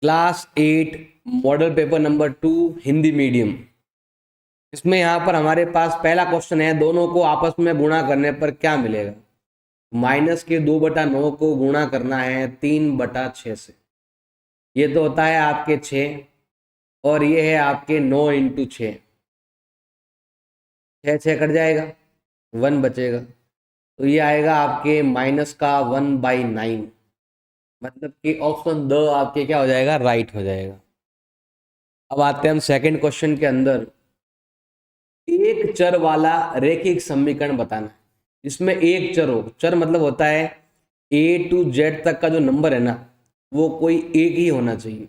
Class 8 model paper number 2 Hindi medium. इसमें यहाँ पर हमारे पास पहला क्वेश्चन है, दोनों को आपस में गुणा करने पर क्या मिलेगा। माइनस के 2/9 को गुणा करना है 3/6 से। ये तो होता है आपके 6 और ये है आपके 9 × 6। 6 कट जाएगा, 1 बचेगा, तो ये आएगा आपके माइनस का 1/9। मतलब कि ऑप्शन द आपके क्या हो जाएगा, राइट हो जाएगा। अब आते हैं हम सेकंड क्वेश्चन के अंदर। एक चर वाला रैखिक समीकरण बताना है। इसमें एक चर हो, चर मतलब होता है A to Z तक का जो नंबर है ना, वो कोई एक ही होना चाहिए।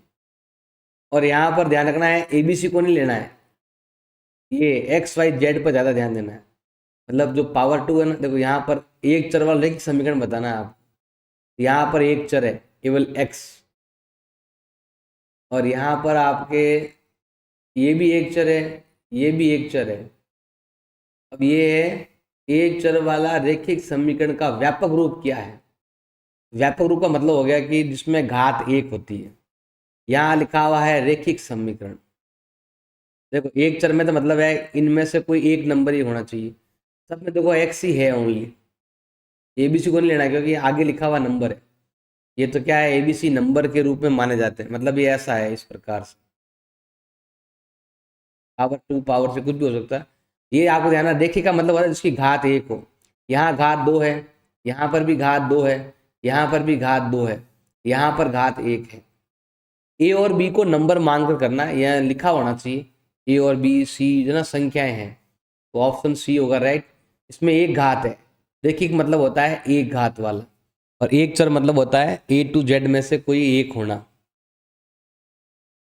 और यहाँ पर ध्यान रखना है, ABC को नहीं लेना है, ये XYZ पर ज़्यादा ध्यान देना है। मतलब जो पावर 2 है ना, देखो यहाँ पर एक चर वाला रैखिक समीकरण बताना है आप। यहाँ पर एक चर है केवल X, और यहाँ पर आपके ये भी एक चर है, ये भी एक चर है। अब ये है एक चर वाला रैखिक समीकरण का व्यापक रूप क्या है। व्यापक रूप का मतलब हो गया कि जिसमें घात 1 होती है। यहाँ लिखा हुआ है रैखिक समीकरण। देखो एक चर में तो मतलब है इनमें से कोई एक नंबर ही होना चाहिए। सब में देखो X ही है ओनली। ABC को नहीं लेना क्योंकि आगे लिखा हुआ नंबर है। ये तो क्या है, ABC नंबर के रूप में माने जाते हैं। मतलब ये ऐसा है, इस प्रकार से पावर 2 पावर से कुछ भी हो सकता है। ये आपको ध्यान रखना, देखिए का मतलब होता है जिसकी घात 1 हो। यहाँ घात 2 है, यहाँ पर भी घात 2 है, यहाँ पर भी घात 2 है, यहाँ पर घात 1 है। ए और बी को नंबर मानकर करना है, यहाँ लिखा होना चाहिए ए और बी सी जो ना संख्याएं हैं, तो ऑप्शन सी होगा राइट। इसमें एक घात है, देखिए मतलब होता है एक घात वाला, और एक चर मतलब होता है A to Z में से कोई एक होना।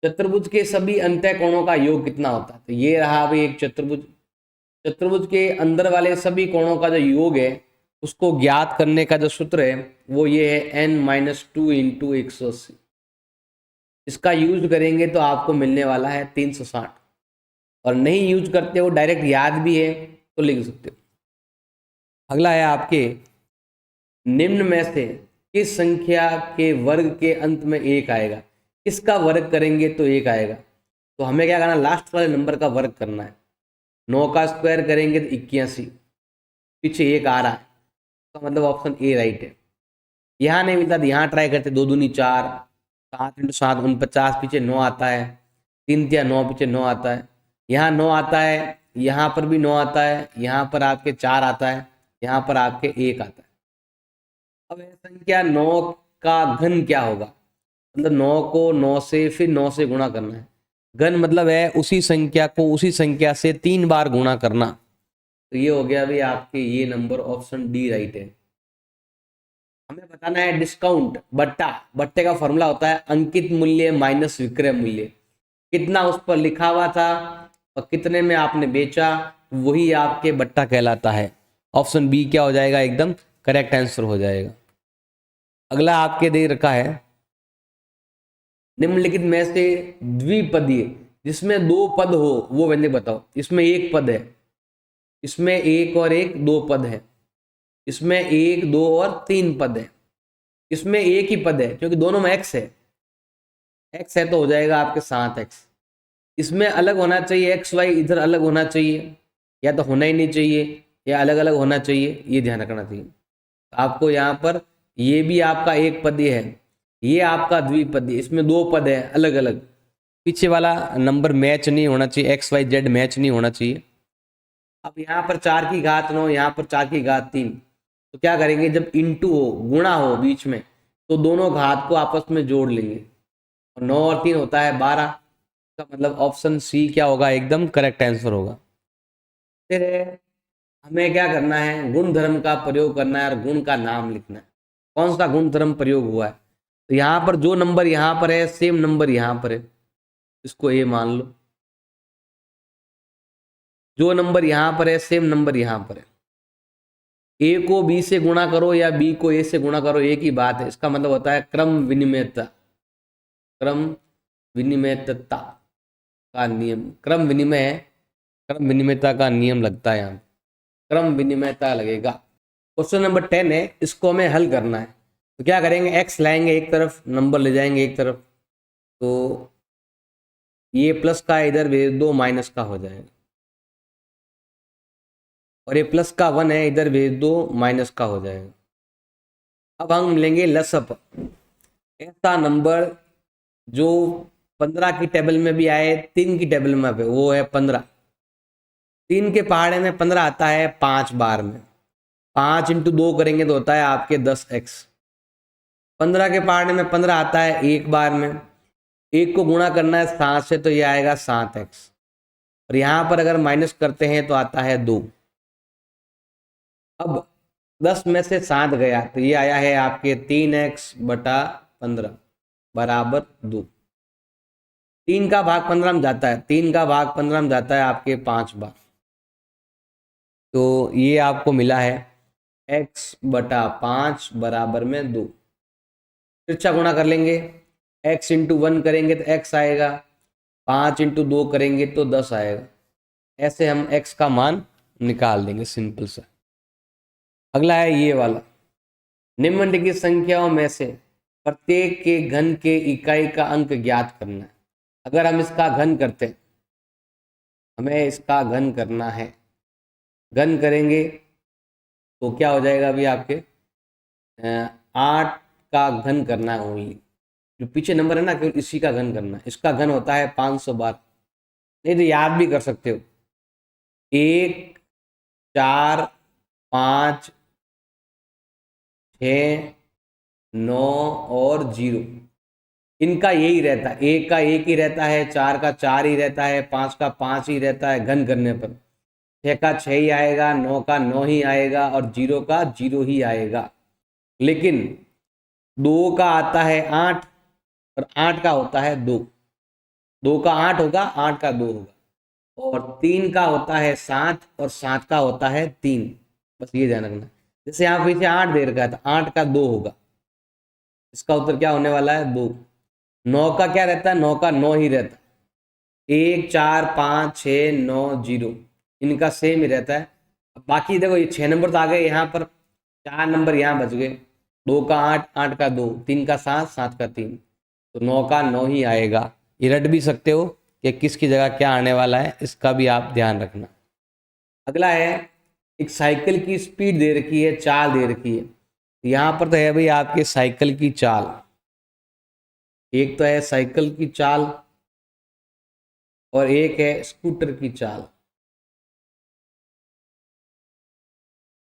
चतुर्भुज के सभी अंतःकोणों का योग कितना होता है। तो ये रहा अभी एक चतुर्भुज। चतुर्भुज के अंदर वाले सभी कोणों का जो योग है उसको ज्ञात करने का जो सूत्र है वो ये है n-2 × 180। इसका यूज करेंगे तो आपको मिलने वाला है 360, और नहीं यूज करते हो डायरेक्ट याद भी है तो लिख सकते हो। अगला है आपके निम्न में से किस संख्या के वर्ग के अंत में एक आएगा। किसका वर्ग करेंगे तो एक आएगा, तो हमें क्या करना, लास्ट वाले नंबर का वर्ग करना है। 9 का स्क्वायर करेंगे तो 81, पीछे एक आ रहा है, तो मतलब ऑप्शन ए राइट है। यहाँ नहीं मिलता तो यहाँ ट्राई करते, 2 दूनी 4, 7 × 7 49, पीछे 9 आता है, 3 × 9 पीछे 9 आता है, यहाँ 9 आता है, यहाँ पर भी 9 आता है, यहाँ पर आपके 4 आता है, यहाँ पर आपके 1 आता है। अब यह संख्या 9 का घन क्या होगा। मतलब 9 को 9 से फिर 9 से गुणा करना है। घन मतलब है उसी संख्या को उसी संख्या से 3 बार गुणा करना। तो ये हो गया भाई आपके ये नंबर, ऑप्शन डी राइट है। हमें बताना है डिस्काउंट बट्टा। बट्टे का फॉर्मूला होता है अंकित मूल्य माइनस विक्रय मूल्य। कितना उस पर लिखा हुआ था और कितने में आपने बेचा, वही आपके बट्टा कहलाता है। ऑप्शन बी क्या हो जाएगा, एकदम करेक्ट आंसर हो जाएगा। अगला आपके दे रखा है निम्नलिखित में से द्विपदीय जिसमें 2 पद हो वो व्यंजक बताओ। इसमें एक पद है, इसमें एक और एक 2 पद है, इसमें 1 2 और 3 पद है, इसमें एक ही पद है क्योंकि दोनों में x है। x है तो हो जाएगा आपके 7x। इसमें अलग होना चाहिए एक्स वाई, इधर अलग होना चाहिए, या तो होना ही नहीं चाहिए या अलग अलग होना चाहिए, ये ध्यान रखना चाहिए। आपको यहाँ पर ये भी आपका एक पदीय है, ये आपका द्विपदीय, इसमें 2 पद है अलग अलग। पीछे वाला नंबर मैच नहीं होना चाहिए, XYZ मैच नहीं होना चाहिए। अब यहाँ पर 4 की घात 9, यहाँ पर 4 की घात 3, तो क्या करेंगे, जब इंटू हो गुणा हो बीच में तो दोनों घात को आपस में जोड़ लेंगे, और 9 और 3 होता है 12 का। मतलब ऑप्शन सी क्या होगा, एकदम करेक्ट आंसर होगा। फिर हमें क्या करना है, गुण धर्म का प्रयोग करना है और गुण का नाम लिखना है। कौन सा गुण धर्म प्रयोग हुआ है, तो यहाँ पर जो नंबर यहाँ पर है सेम नंबर यहाँ पर है, इसको ए मान लो। जो नंबर यहाँ पर है सेम नंबर यहाँ पर है। ए को बी से गुणा करो या बी को ए से गुणा करो, एक ही बात है। इसका मतलब होता है क्रम विनिमयता, क्रम विनिमयता का नियम, क्रम विनिमय है, क्रम विनिमयता का नियम लगता है यहाँ, क्रम विनिमयता लगेगा। क्वेश्चन नंबर 10 है, इसको हमें हल करना है। तो क्या करेंगे, एक्स लाएंगे एक तरफ, नंबर ले जाएंगे एक तरफ, तो ये प्लस का इधर भेज दो, माइनस का हो जाएगा, और ये प्लस का 1 है, इधर भेज दो, माइनस का हो जाएगा। अब हम लेंगे लसअप। ऐसा नंबर जो 15 की टेबल में भी आए, 3 की टेबल में भी, वो है 15। 3 के पहाड़े में 15 आता है 5 बार में। 5 इंटू 2 करेंगे तो होता है आपके 10x। 15 के पहाड़े में 15 आता है 1 बार में। 1 को गुणा करना है 7 से, तो ये आएगा 7x। और यहाँ पर अगर माइनस करते हैं तो आता है 2। अब 10 में से 7 गया तो ये आया है आपके 3x बटा 15 बराबर 2। 3 का भाग 15 में जाता है, 3 का भाग 15 में जाता है आपके 5 बार। तो ये आपको मिला है x बटा 5 बराबर में 2। तिरछा गुणा कर लेंगे, x इंटू 1 करेंगे तो x आएगा, 5 इंटू 2 करेंगे तो 10 आएगा। ऐसे हम x का मान निकाल देंगे, सिंपल सा। अगला है ये वाला, निम्नलिखित संख्याओं में से प्रत्येक के घन के इकाई का अंक ज्ञात करना है। अगर हम इसका घन करते हैं, हमें इसका घन करना है, घन करेंगे तो क्या हो जाएगा, अभी आपके 8 का घन करना है ओनली। जो पीछे नंबर है ना, केवल इसी का घन करना है। इसका घन होता है 500 बार। नहीं तो याद भी कर सकते हो, 1 4 5 6 9 और 0, इनका यही रहता है। 1 का 1 ही रहता है, 4 का 4 ही रहता है, 5 का 5 ही रहता है घन करने पर। 6 का 6 ही आएगा, 9 का 9 ही आएगा, और 0 का 0 ही आएगा। लेकिन 2 का आता है 8, और 8 का होता है 2। 2 का 8 होगा, 8 का 2 होगा। और 3 का होता है 7, और 7 का होता है 3। बस ये ध्यान रखना। जैसे यहाँ पीछे 8 दे रखा है तो 8 का 2 होगा। इसका उत्तर क्या होने वाला है, 2। 9 का क्या रहता है, 9 का 9 ही रहता है। 1 4 5 6 9 0, इनका सेम ही रहता है। बाकी देखो ये 6 नंबर तो आ गए, यहाँ पर 4 नंबर यहाँ बच गए। 2 का 8, 8 का 2, 3 का 7, 7 का 3, तो 9 का 9 ही आएगा। ये रट भी सकते हो कि किसकी जगह क्या आने वाला है, इसका भी आप ध्यान रखना। अगला है, एक साइकिल की स्पीड दे रखी है, चाल दे रखी है। यहाँ पर तो है भाई आपके साइकिल की चाल। एक तो है साइकिल की चाल, और एक है स्कूटर की चाल।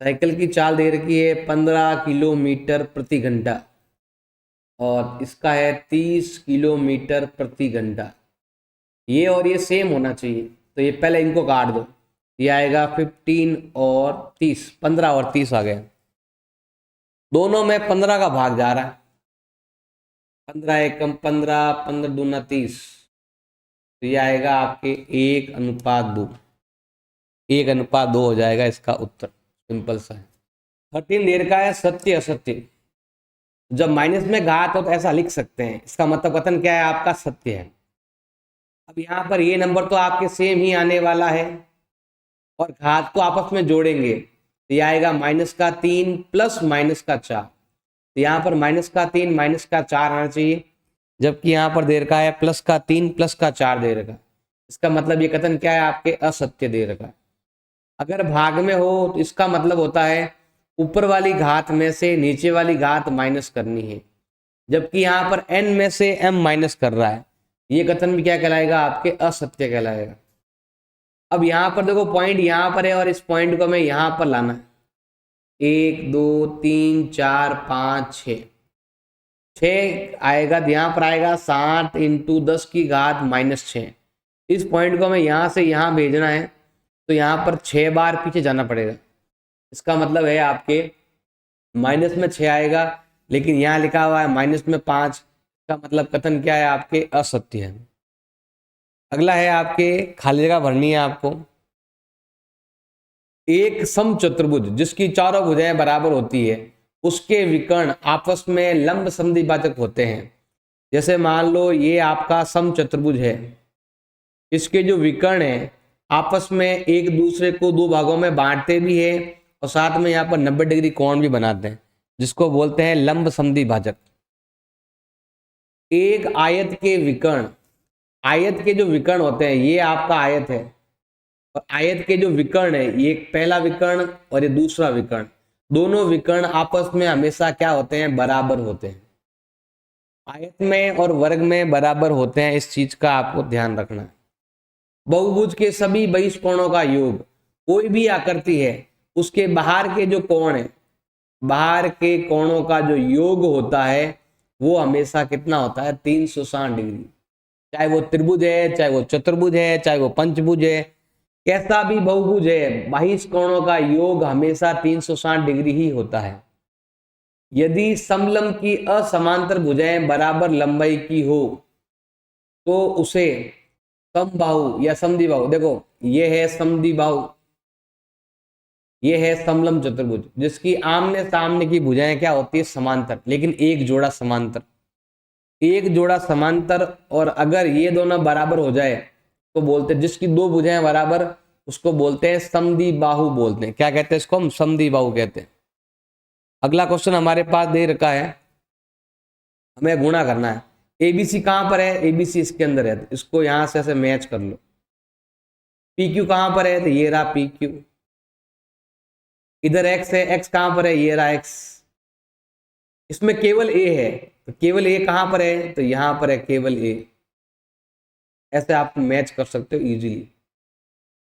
साइकिल की चाल दे रखी है 15 किलोमीटर प्रति घंटा, और इसका है 30 किलोमीटर प्रति घंटा। ये और ये सेम होना चाहिए, तो ये पहले इनको काट दो। ये आएगा 15 और 30, 15 और 30 आ गया। दोनों में 15 का भाग जा रहा है। 15 एकम 15, 15 दूना 30, तो ये आएगा आपके 1:2। 1:2 हो जाएगा इसका उत्तर, सिंपल सा है। 13 देर का है सत्य असत्य। जब माइनस में घात हो तो ऐसा लिख सकते हैं, इसका मतलब कथन क्या है आपका, सत्य है। अब यहाँ पर ये नंबर तो आपके सेम ही आने वाला है, और घात को आपस में जोड़ेंगे तो ये आएगा -3 प्लस -4। तो यहाँ पर -3 -4 आना चाहिए, जबकि यहाँ पर दे रखा है +3 +4 दे रखा। इसका मतलब ये कथन क्या है आपके, असत्य दे रखा। अगर भाग में हो तो इसका मतलब होता है ऊपर वाली घात में से नीचे वाली घात माइनस करनी है, जबकि यहाँ पर n में से m माइनस कर रहा है। ये कथन भी क्या कहलाएगा आपके, असत्य कहलाएगा। अब यहाँ पर देखो पॉइंट यहाँ पर है, और इस पॉइंट को मैं यहाँ पर लाना है। 1 2 3 4 5 6 आएगा, यहाँ पर आएगा 7 × 10 की घात -6। इस पॉइंट को मैं यहाँ से यहाँ भेजना है, तो यहाँ पर 6 बार पीछे जाना पड़ेगा। इसका मतलब है आपके माइनस में 6 आएगा, लेकिन यहाँ लिखा हुआ है -5। इसका मतलब कथन क्या है आपके, असत्य है। अगला है आपके, खाली जगह भरनी है आपको। एक समचतुर्भुज जिसकी चारों भुजाएं बराबर होती है, उसके विकर्ण आपस में लंब समद्विभाजक होते हैं। जैसे मान लो ये आपका समचतुर्भुज है, इसके जो विकर्ण है आपस में एक दूसरे को 2 भागों में बांटते भी है, और साथ में यहाँ पर 90 डिग्री कोण भी बनाते हैं, जिसको बोलते हैं लंब समद्विभाजक। एक आयत के विकर्ण, आयत के जो विकर्ण होते हैं, ये आपका आयत है, और आयत के जो विकर्ण है, ये एक पहला विकर्ण और ये दूसरा विकर्ण, दोनों विकर्ण आपस में हमेशा क्या होते हैं, बराबर होते हैं। आयत में और वर्ग में बराबर होते हैं, इस चीज का आपको ध्यान रखना है। बहुभुज के सभी बहिष्कोणों का योग, कोई भी आकृति है उसके बाहर के जो कोण है, बाहर के कोणों का जो योग होता है वो हमेशा कितना होता है, 360 डिग्री। चाहे वो त्रिभुज है, चाहे वो चतुर्भुज है, चाहे वो पंचभुज है, कैसा भी बहुभुज है, बहिष्कोणों का योग हमेशा 360 डिग्री ही होता है। यदि समलंब की असमांतर भुजाएं बराबर लंबाई की हो तो उसे समबाहु या समद्विबाहु, देखो ये है समद्विबाहु, ये है समलंब चतुर्भुज, जिसकी आमने सामने की भुजाएं क्या होती है, समांतर, लेकिन एक जोड़ा समांतर, एक जोड़ा समांतर। और अगर ये दोनों बराबर हो जाए तो बोलते हैं, जिसकी दो भुजाएं बराबर, उसको बोलते हैं समद्विबाहु बोलते हैं। क्या कहते हैं इसको, हम समद्विबाहु कहते हैं। अगला क्वेश्चन हमारे पास दे रखा है, हमें गुणा करना है। एबीसी कहां पर है, एबीसी इसके अंदर है, तो इसको यहां से ऐसे मैच कर लो। पी क्यू कहां पर है, तो ये रहा पी क्यू। इधर एक्स है, एक्स कहां पर है, ये रहा एक्स। इसमें केवल ए है, तो केवल ए कहां पर है, तो यहां पर है केवल ए। ऐसे आप मैच कर सकते हो इजीली।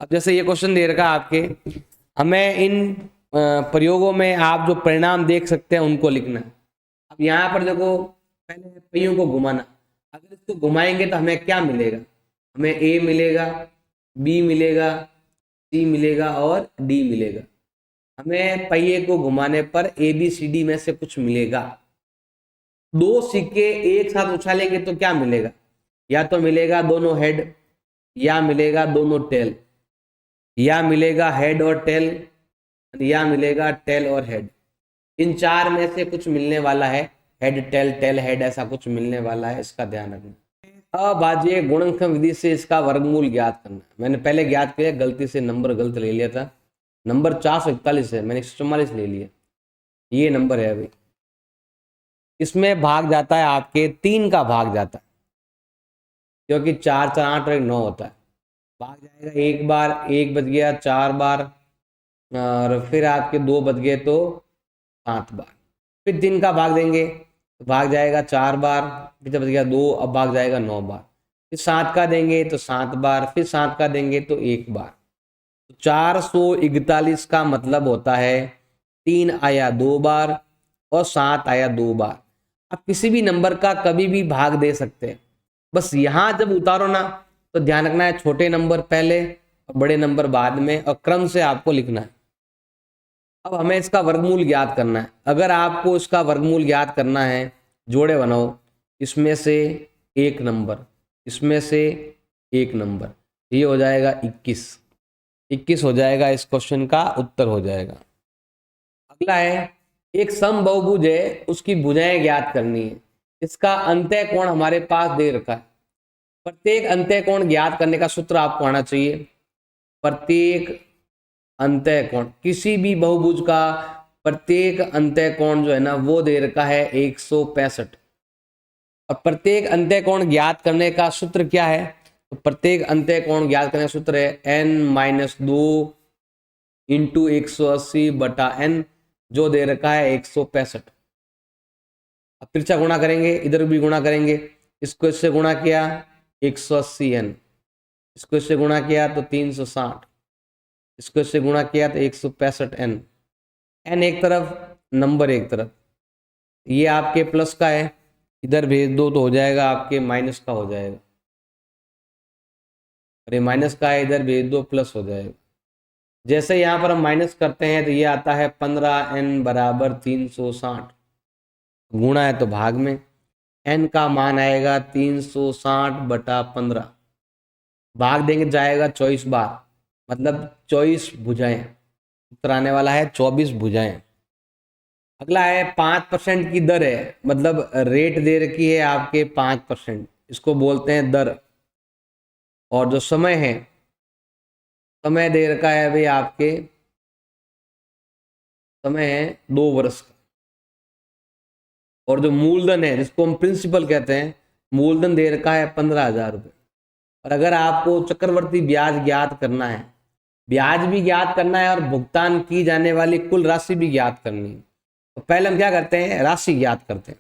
अब जैसे ये क्वेश्चन दे रखा है आपके, हमें इन प्रयोगों में आप जो परिणाम देख सकते हैं उनको लिखना है। अब यहाँ पर देखो, पहले पहियों को घुमाना, अगर इसको घुमाएंगे तो हमें क्या मिलेगा, हमें ए मिलेगा, बी मिलेगा, सी मिलेगा और डी मिलेगा। हमें पहिए को घुमाने पर ए बी सी डी में से कुछ मिलेगा। दो सिक्के एक साथ उछालेंगे तो क्या मिलेगा, या तो मिलेगा दोनों हेड, या मिलेगा दोनों टेल, या मिलेगा हेड और टेल, या मिलेगा टेल और हेड। इन चार में से कुछ मिलने वाला है, हेड टेल टेल हेड, ऐसा कुछ मिलने वाला है, इसका ध्यान रखना। अभाज्य गुणनखंड विधि से इसका वर्गमूल ज्ञात करना। मैंने पहले ज्ञात किया, गलती से नंबर गलत ले लिया था, नंबर 441 है, मैंने 144 ले लिया, ये नंबर है अभी। इसमें भाग जाता है आपके 3 का भाग जाता है, क्योंकि 4 4 8 और 9 होता है। भाग जाएगा एक बार, 1 बच गया 4 बार, और फिर आपके 2 बच गए तो 7 बार। फिर 3 का भाग देंगे तो भाग जाएगा 4 बार, फिर बच गया 2, अब भाग जाएगा 9 बार। फिर 7 का देंगे तो 7 बार, फिर 7 का देंगे तो 1 बार। 441 का मतलब होता है 3 आया 2 बार और 7 आया 2 बार। आप किसी भी नंबर का कभी भी भाग दे सकते हैं, बस यहां जब उतारो ना तो ध्यान रखना है, छोटे नंबर पहले और बड़े नंबर बाद में, और क्रम से आपको लिखना है। अब हमें इसका वर्गमूल ज्ञात करना है। अगर आपको इसका वर्गमूल ज्ञात करना है, जोड़े बनाओ, इसमें से एक नंबर, इसमें से एक नंबर, ये हो जाएगा 21। 21 हो जाएगा, इस क्वेश्चन का उत्तर हो जाएगा। अगला है, एक समबाहुभुज है, उसकी भुजाएं ज्ञात करनी है। इसका अंतः कोण हमारे पास दे रखा है। प्रत्येक अंतः कोण ज्ञात करने का सूत्र आपको आना चाहिए। प्रत्येक अंतः कोण, किसी भी बहुभुज का प्रत्येक अंतः कोण जो है ना, वो दे रखा है 165। और प्रत्येक अंतः कोण ज्ञात करने का सूत्र क्या है, तो प्रत्येक अंतः कोण ज्ञात करने का सूत्र है n-2 इंटू 180 बटा n, जो दे रखा है 165। अब तिरछा गुणा करेंगे, इधर भी गुणा करेंगे, इसको इससे गुणा किया 180n, इसको इससे गुणा किया तो 360, इसको इससे गुणा किया तो 165n। n एक तरफ, नंबर एक तरफ, ये आपके प्लस का है, इधर भेज दो तो हो जाएगा आपके माइनस का हो जाएगा, अरे माइनस का है, इधर भेज दो प्लस हो जाएगा। जैसे यहाँ पर हम माइनस करते हैं तो ये आता है 15n बराबर 360, गुणा है तो भाग में, n का मान आएगा 360 बटा 15, भाग देंगे जाएगा 24 बार, मतलब 24 भुजाएं, उत्तर आने वाला है 24 भुजाएं। अगला है 5% की दर है, मतलब रेट दे रखी है आपके 5%, इसको बोलते हैं दर। और जो समय है, समय दे रखा है भाई आपके, समय है 2 वर्ष का। और जो मूलधन है, जिसको हम प्रिंसिपल कहते हैं, मूलधन दे रखा है 15,000 रुपये। और अगर आपको चक्रवर्ती ब्याज ज्ञात करना है, ब्याज भी ज्ञात करना है और भुगतान की जाने वाली कुल राशि भी ज्ञात करनी है, तो पहले हम क्या करते हैं, राशि ज्ञात करते हैं।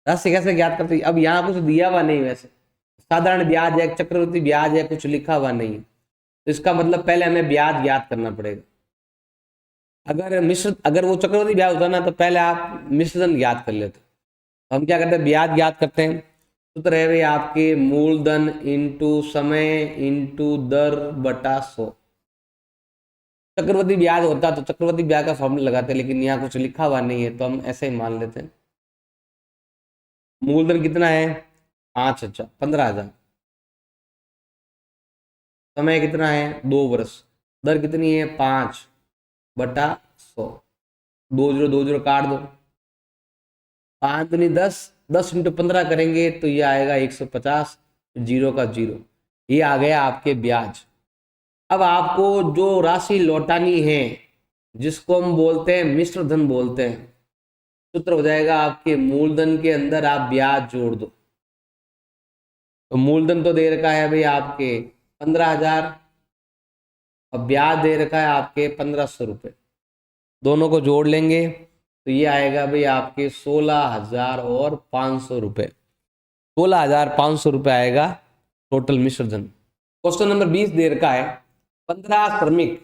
राशि कैसे ज्ञात करते हैं, अब यहाँ कुछ दिया हुआ नहीं, वैसे साधारण ब्याज है, चक्रवर्ती ब्याज है, कुछ लिखा हुआ नहीं है, तो इसका मतलब पहले हमें ब्याज ज्ञात करना पड़ेगा। अगर वो चक्रवर्ती ब्याज होता ना तो पहले आप मिश्रधन ज्ञात कर लेते। हम क्या करते हैं, ब्याज ज्ञात करते हैं। सूत्र है भाई आपके मूलधन इंटू समय इंटू दर बटा 100। चक्रवर्ती ब्याज होता तो चक्रवर्ती ब्याज का फॉर्मूला लगाते, लेकिन यहाँ कुछ लिखा हुआ नहीं है तो हम ऐसे ही मान लेते हैं। मूलधन कितना है 5,000, 15,000। समय कितना है 2 वर्ष। दर कितनी है 5/100। 2 0 काट दो, 5 दूनी 10, 10 × 15 करेंगे तो ये आएगा 150, 0 का 0। ये आ गया आपके ब्याज। अब आपको जो राशि लौटानी है, जिसको हम बोलते हैं मिश्र धन बोलते हैं, सूत्र हो जाएगा आपके मूलधन के अंदर आप ब्याज जोड़ दो। तो मूलधन तो दे रखा है भाई आपके 15,000 और ब्याज दे रखा है आपके 1,500 रुपये। दोनों को जोड़ लेंगे तो ये आएगा भाई आपके 16,500 रुपये। 16,500 रुपये आएगा टोटल मिश्र धन। क्वेश्चन नंबर 20 दे रखा है 15 श्रमिक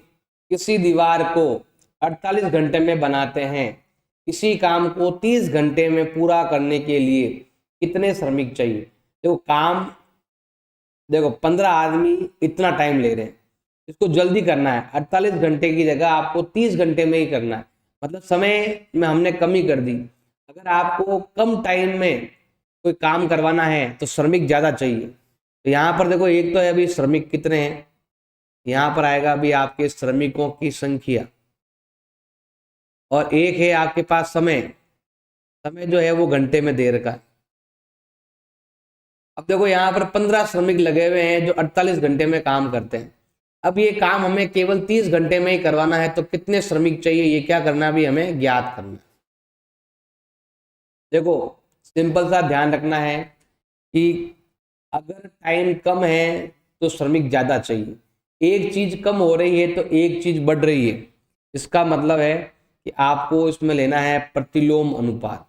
किसी दीवार को 48 घंटे में बनाते हैं, किसी काम को 30 घंटे में पूरा करने के लिए कितने श्रमिक चाहिए। देखो 15 आदमी इतना टाइम ले रहे हैं, इसको जल्दी करना है। 48 घंटे की जगह आपको 30 घंटे में ही करना है, मतलब समय में हमने कमी कर दी। अगर आपको कम टाइम में कोई काम करवाना है तो श्रमिक ज्यादा चाहिए। तो यहाँ पर देखो, एक तो है अभी श्रमिक कितने हैं, यहाँ पर आएगा अभी आपके श्रमिकों की संख्या, और एक है आपके पास समय। समय जो है वो घंटे में दे रखा है। अब देखो यहाँ पर 15 श्रमिक लगे हुए हैं जो 48 घंटे में काम करते हैं। अब ये काम हमें केवल 30 घंटे में ही करवाना है, तो कितने श्रमिक चाहिए ये क्या करना है, अभी हमें ज्ञात करना है। देखो सिंपल सा ध्यान रखना है कि अगर टाइम कम है तो श्रमिक ज्यादा चाहिए। एक चीज कम हो रही है तो एक चीज बढ़ रही है, इसका मतलब है कि आपको इसमें लेना है प्रतिलोम अनुपात।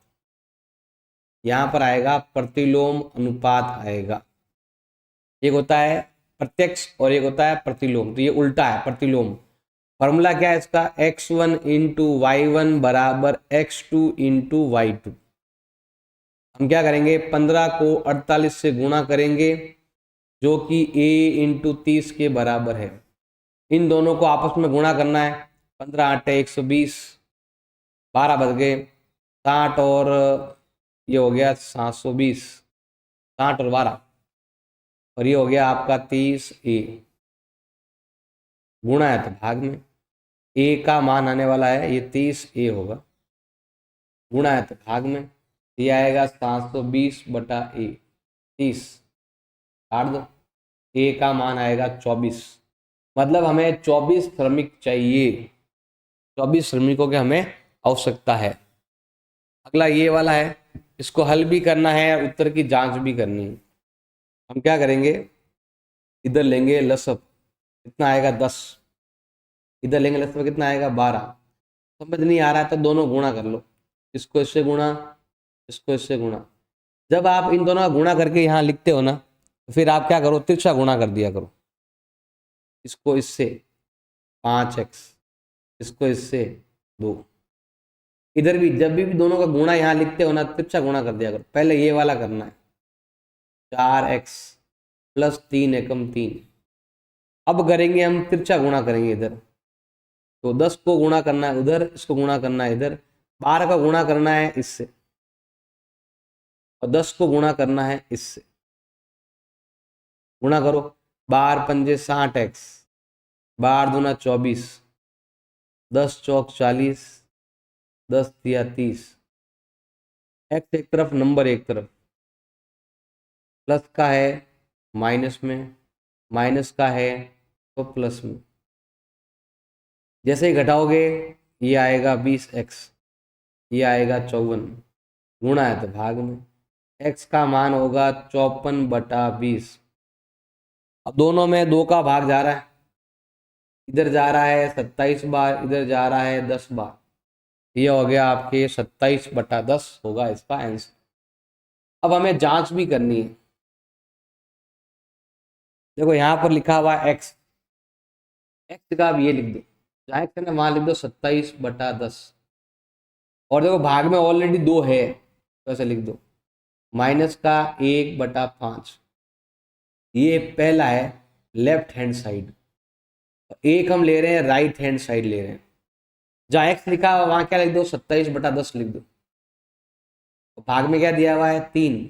यहां पर आएगा प्रतिलोम अनुपात आएगा। एक होता है प्रत्यक्ष और एक होता है प्रतिलोम, तो ये उल्टा है प्रतिलोम। फॉर्मूला क्या है इसका, x1 × y1 बराबर x2 × y2। हम क्या करेंगे, 15 को 48 से गुणा करेंगे जो कि a × 30 के बराबर है। इन दोनों को आपस में गुणा करना है। 15 × 8 = 120, 12 बच गए 60 और ये हो गया 720, 60 और 12, और ये हो गया आपका 30a। गुणा है तो भाग में a का मान आने वाला है, ये 30a होगा। गुणा है तो भाग में ये आएगा 720/a, 30 काट दो, a का मान आएगा 24। मतलब हमें 24 श्रमिक चाहिए, 24 श्रमिकों की हमें आवश्यकता है। अगला ये वाला है, इसको हल भी करना है, उत्तर की जांच भी करनी है। हम क्या करेंगे, इधर लेंगे लसब, कितना आएगा 10, इधर लेंगे लसब कितना आएगा 12। समझ नहीं आ रहा है तो दोनों गुणा कर लो, इसको इससे गुणा, इसको इससे गुणा। जब आप इन दोनों का गुणा करके यहाँ लिखते हो ना, तो फिर आप क्या करो, तिरछा गुणा कर दिया करो। इसको इससे 5x, इसको इससे 2। इधर भी जब भी दोनों का गुणा यहाँ लिखते हो ना, तिरछा गुणा कर दिया करो। पहले ये वाला करना है 4x + 3 एकम 3। अब करेंगे हम तिरछा गुणा करेंगे इधर, तो 10 को गुणा करना है उधर, इसको गुणा करना है इधर, 12 का गुणा करना है इससे और 10 को गुणा करना है इससे। गुणा करो, 12 × 5 = 60x, 12 दूना 24, 10 चौक 40, 10 तिया 30। x एक तरफ, नंबर एक तरफ, प्लस का है माइनस में, माइनस का है तो प्लस में। जैसे ही घटाओगे ये आएगा 20x, ये आएगा 54। गुणा है तो भाग में, x का मान होगा 54/20। अब दोनों में 2 का भाग जा रहा है, इधर जा रहा है 27 बार, इधर जा रहा है 10 बार। ये हो गया आपके 27/10 होगा इसका आंसर। अब हमें जांच भी करनी है। देखो यहाँ पर लिखा हुआ है x, x का अब ये लिख दो, जहाँ x है ना वहाँ लिख दो 27/10। और देखो भाग में ऑलरेडी 2 है तो ऐसे लिख दो माइनस का 1/5। ये पहला है लेफ्ट हैंड साइड, एक हम ले रहे हैं राइट हैंड साइड ले रहे हैं। जहाँ एक्स लिखा हुआ वहां क्या लिख दो 27/10 लिख दो। भाग में क्या दिया हुआ है 3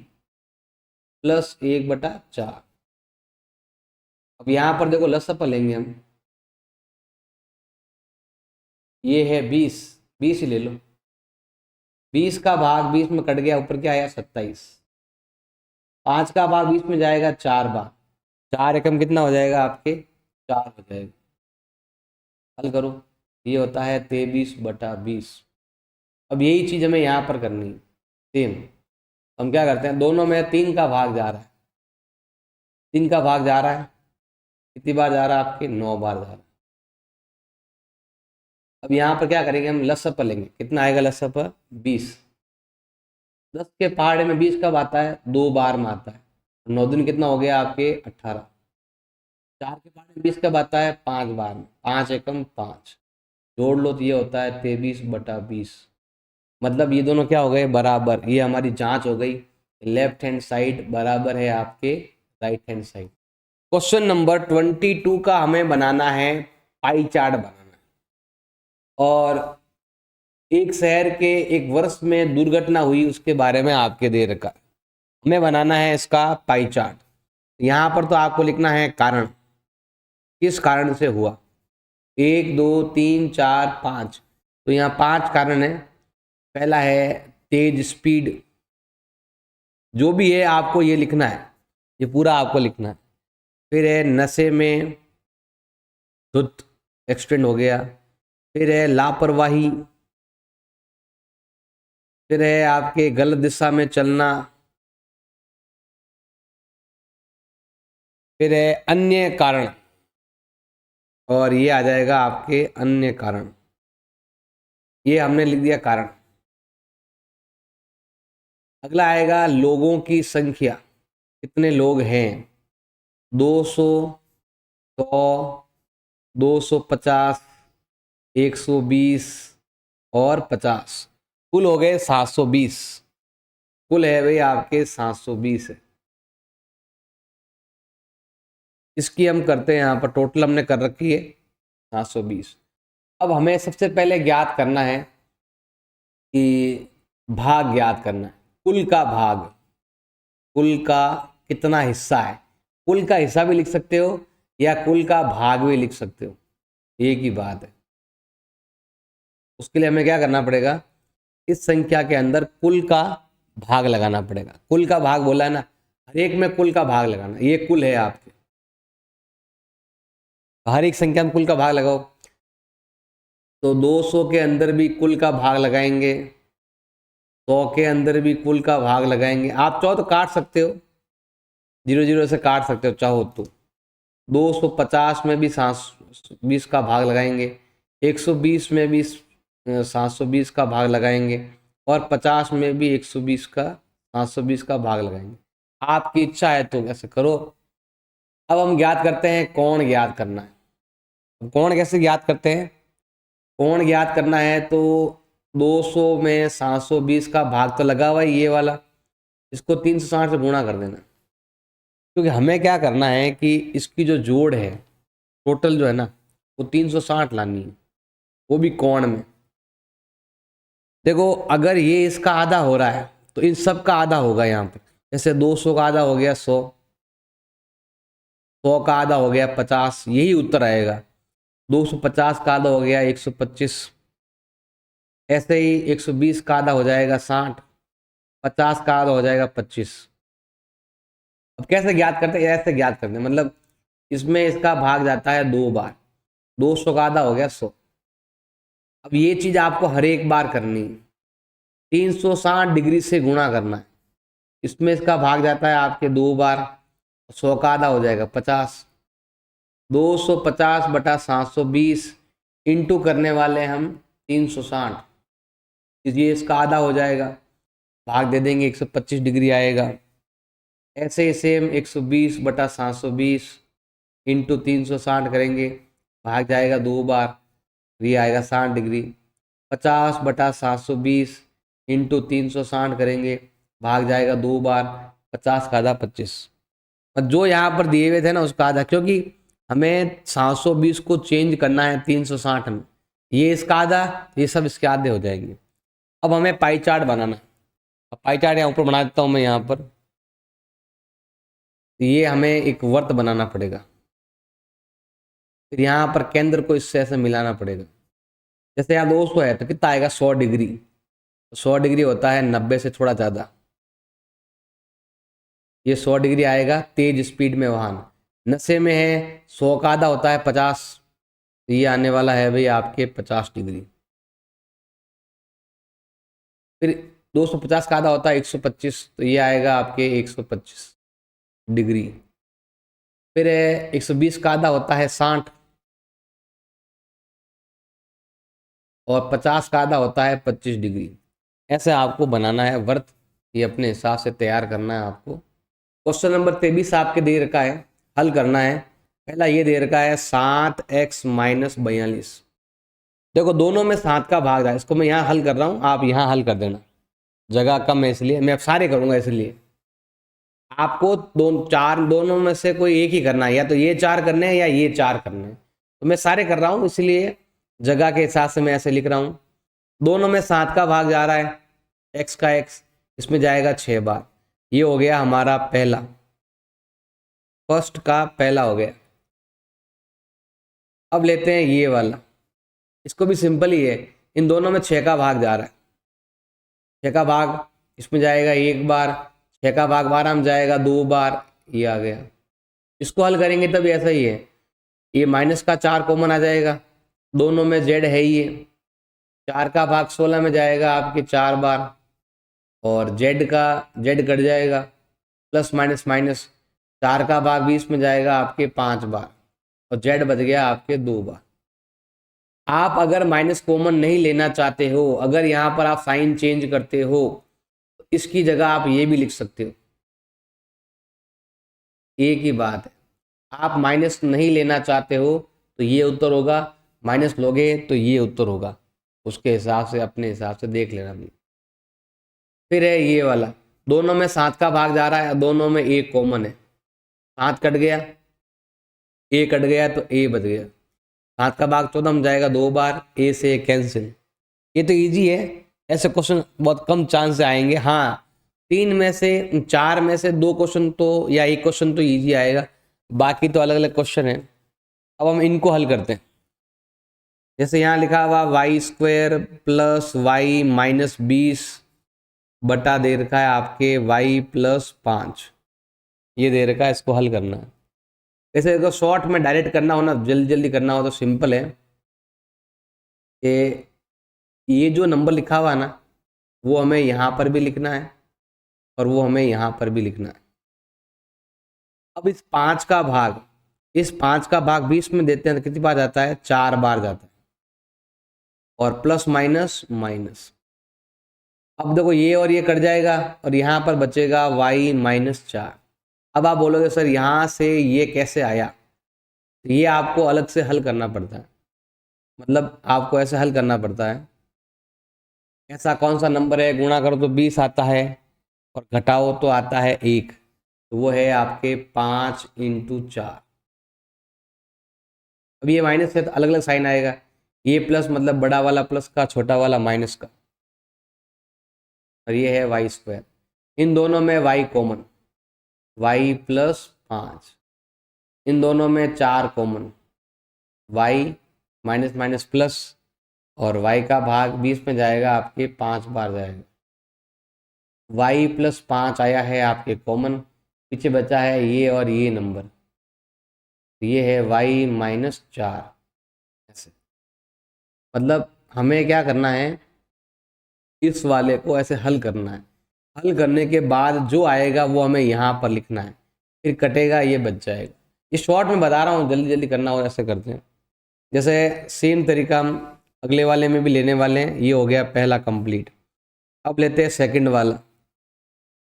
प्लस 1/4। अब यहाँ पर देखो लसअप लेंगे हम, ये है 20, 20 ही ले लो। 20 का भाग 20 में कट गया, ऊपर क्या आया 27। 5 का भाग 20 में जाएगा 4 बार, 4 एकम कितना हो जाएगा आपके 4 हो जाएगा। हल करो, ये होता है 23/20। अब यही चीज हमें यहाँ पर करनी है सेम। हम क्या करते हैं, दोनों में 3 का भाग जा रहा है, 3 का भाग जा रहा है, कितनी बार जा रहा है आपके 9 बार जा रहा है। अब यहाँ पर क्या करेंगे हम लसअप लेंगे, कितना आएगा लसअप 20। 10 के पहाड़े में 20 कब आता है 2 बार में आता है। 9 दिन कितना हो गया आपके 18। 4 के पहाड़े में 20 कब आता है 5 बार में, 5 एकम 5, जोड़ लो तो ये होता है 23/20। मतलब ये दोनों क्या हो गए बराबर, ये हमारी जांच हो गई। लेफ्ट हैंड साइड बराबर है आपके right hand side. Question number 22 का हमें बनाना है पाई चार्ट बनाना है, और एक शहर के एक वर्ष में दुर्घटना हुई उसके बारे में आपके दे रखा, हमें बनाना है इसका पाई चार्ट। यहाँ पर तो आपको लिखना है कारण, किस कारण से हुआ, 1 2 3 4 5, तो यहाँ 5 कारण है। पहला है तेज स्पीड, जो भी है आपको ये लिखना है, ये पूरा आपको लिखना है। फिर है नशे में धुत, एक्सीडेंट हो गया। फिर है लापरवाही। फिर है आपके गलत दिशा में चलना। फिर है अन्य कारण, और ये आ जाएगा आपके अन्य कारण, ये हमने लिख दिया कारण। अगला आएगा लोगों की संख्या, कितने लोग हैं, 200, 100, 250, 120 और 50, कुल हो गए 720। कुल है भाई आपके 720 है। इसकी हम करते हैं, यहाँ पर टोटल हमने कर रखी है 720। अब हमें सबसे पहले ज्ञात करना है कि भाग ज्ञात करना है, कुल का भाग, कुल का कितना हिस्सा है। कुल का हिस्सा भी लिख सकते हो या कुल का भाग भी लिख सकते हो, एक ही बात है। उसके लिए हमें क्या करना पड़ेगा, इस संख्या के अंदर कुल का भाग लगाना पड़ेगा। कुल का भाग बोला है ना, हर एक में कुल का भाग लगाना, ये कुल है आपके, हर एक संख्या में कुल का भाग लगाओ। तो 200 के अंदर भी कुल का भाग लगाएंगे, 100 के अंदर भी कुल का भाग लगाएंगे। आप चाहो तो काट सकते हो, 0 0 से काट सकते हो चाहो तो। 250 में भी 720 का भाग लगाएंगे, 120 में भी 720 का भाग लगाएंगे, और 50 में भी 120 का 720 का भाग लगाएंगे। आपकी इच्छा है तो ऐसे करो। अब हम ज्ञात करते हैं कोण ज्ञात करना है। कोण कैसे ज्ञात करते हैं, कोण ज्ञात करना है तो 200 में 720 का भाग तो लगा हुआ है ये वाला, इसको 360 से गुणा कर देना, क्योंकि हमें क्या करना है कि इसकी जो जोड़ है टोटल जो है ना वो 360 लानी है, वो भी कोण में। देखो अगर ये इसका आधा हो रहा है तो इन सब का आधा होगा यहाँ पर, जैसे 200 का आधा हो गया 100, 100 का आधा हो गया 50, यही उत्तर आएगा। 250 का आधा हो गया 125, ऐसे ही 120 का आधा हो जाएगा 60, 50 का आधा हो जाएगा 25। अब कैसे ज्ञात करते हैं, ऐसे ज्ञात करते हैं, मतलब इसमें इसका भाग जाता है 2 बार, 200 का आधा हो गया 100। अब ये चीज आपको हर एक बार करनी है, 360 डिग्री से गुणा करना है। इसमें इसका भाग जाता है आपके 2 बार, 100 का आधा हो जाएगा 50, 250 बटा 720 इंटू करने वाले हम 360, ये इसका आधा हो जाएगा, भाग दे देंगे 125 डिग्री आएगा। ऐसे ही सेम 120 बटा 720 इंटू 360 करेंगे, भाग जाएगा 2 बार, ये आएगा 60 डिग्री। 50 बटा 720 इंटू 360 करेंगे, भाग जाएगा 2 बार, 50 का आधा 25। और जो यहाँ पर दिए हुए थे ना उसका आधा, क्योंकि हमें 720 को चेंज करना है 360 में, ये इसका आधा, ये सब इसके आधे हो जाएंगे। अब हमें पाई चार्ट बनाना है। अब पाई चार्ट यहाँ ऊपर बना देता हूँ मैं यहाँ पर। ये हमें एक वर्त बनाना पड़ेगा, फिर यहाँ पर केंद्र को इससे ऐसे मिलाना पड़ेगा। जैसे यहाँ 200 है तो कितना आएगा 100 डिग्री, 100 डिग्री होता है 90 से थोड़ा ज़्यादा, ये 100 डिग्री आएगा तेज स्पीड में वाहन। नशे में है 100 का आधा होता है 50, ये आने वाला है भाई आपके 50 डिग्री। फिर 250 का आधा होता है 125, तो ये आएगा आपके 125 डिग्री। फिर 120 का आधा होता है 60, और 50 का आधा होता है 25 डिग्री। ऐसे आपको बनाना है वर्त, ये अपने हिसाब से तैयार करना है आपको। क्वेश्चन नंबर 23 आपके दे रखा है, हल करना है। पहला ये दे रखा है 7x माइनस 42। देखो दोनों में 7 का भाग है, इसको मैं यहाँ हल कर रहा हूँ, आप यहाँ हल कर देना, जगह कम है इसलिए मैं अब सारे करूँगा। इसलिए आपको दोनों में से कोई एक ही करना है, या तो ये 4 करने हैं या ये 4 करने हैं, तो मैं सारे कर रहा हूँ इसलिए जगह के हिसाब से मैं ऐसे लिख रहा हूँ। दोनों में 7 का भाग जा रहा है, x का x, इसमें जाएगा 6 बार। ये हो गया हमारा पहला, फर्स्ट का पहला हो गया। अब लेते हैं ये वाला, इसको भी सिंपल ही है, इन दोनों में 6 का भाग जा रहा है, 6 का भाग इसमें जाएगा 1 बार, 6 का भाग 12 में जाएगा 2 बार, ये आ गया। इसको हल करेंगे तब ऐसा ही है, ये माइनस का 4 कॉमन आ जाएगा, दोनों में z है ही, 4 का भाग 16 में जाएगा आपके 4 बार, और z कट जाएगा, प्लस माइनस माइनस, 4 का भाग 20 में जाएगा आपके 5 बार, और z बच गया आपके 2 बार। आप अगर माइनस कॉमन नहीं लेना चाहते हो, अगर यहाँ पर आप साइन चेंज करते हो, तो इसकी जगह आप ये भी लिख सकते हो, एक ही बात है। आप माइनस नहीं लेना चाहते हो तो ये उत्तर होगा, माइनस लोगे तो ये उत्तर होगा, उसके हिसाब से अपने हिसाब से देख लेना भी। फिर है ये वाला, दोनों में 7 का भाग जा रहा है, दोनों में एक कॉमन है, 7 कट गया, ए कट गया तो ए बच गया, 7 का भाग 14 में जाएगा 2 बार, ए से कैंसिल। ये तो इजी है, ऐसे क्वेश्चन बहुत कम चांस से आएंगे। हाँ 3 में से 4 में से 2 क्वेश्चन तो या एक क्वेश्चन तो इजी आएगा, बाकी तो अलग अलग क्वेश्चन है। अब हम इनको हल करते हैं। जैसे यहाँ लिखा हुआ y² प्लस वाई माइनस 20 बटा दे रखा है आपके y प्लस 5, ये दे रखा है, इसको हल करना है। जैसे अगर शॉर्ट में डायरेक्ट करना हो ना, जल्दी जल्दी करना हो तो सिंपल है कि ये जो नंबर लिखा हुआ है ना, वो हमें यहाँ पर भी लिखना है और वो हमें यहाँ पर भी लिखना है। अब इस 5 का भाग, इस 5 का भाग 20 में देते हैं तो कितनी बार जाता है, 4 बार जाता है, और प्लस माइनस माइनस। अब देखो ये और ये कट जाएगा और यहाँ पर बचेगा y माइनस 4। अब आप बोलोगे सर यहाँ से ये कैसे आया, तो ये आपको अलग से हल करना पड़ता है, मतलब आपको ऐसे हल करना पड़ता है। ऐसा कौन सा नंबर है, गुणा करो तो 20 आता है और घटाओ तो आता है 1, तो वो है आपके 5 इंटू 4। अब ये माइनस है तो अलग अलग साइन आएगा, ये प्लस मतलब बड़ा वाला प्लस का, छोटा वाला माइनस का, और ये है y²। इन दोनों में y कॉमन, y प्लस 5, इन दोनों में 4 common, y minus minus plus, और y का भाग 20 में जाएगा आपके 5 बार जाएगा, y प्लस 5 आया है आपके कॉमन, पीछे बचा है ये और ये नंबर, ये है y माइनस 4। ऐसे मतलब हमें क्या करना है, इस वाले को ऐसे हल करना है। हल करने के बाद जो आएगा वो हमें यहाँ पर लिखना है, फिर कटेगा, ये बच जाएगा। ये शॉर्ट में बता रहा हूँ, जल्दी जल्दी करना और ऐसे करते हैं। जैसे सेम तरीका हम अगले वाले में भी लेने वाले हैं। ये हो गया पहला कंप्लीट। अब लेते हैं सेकंड वाला।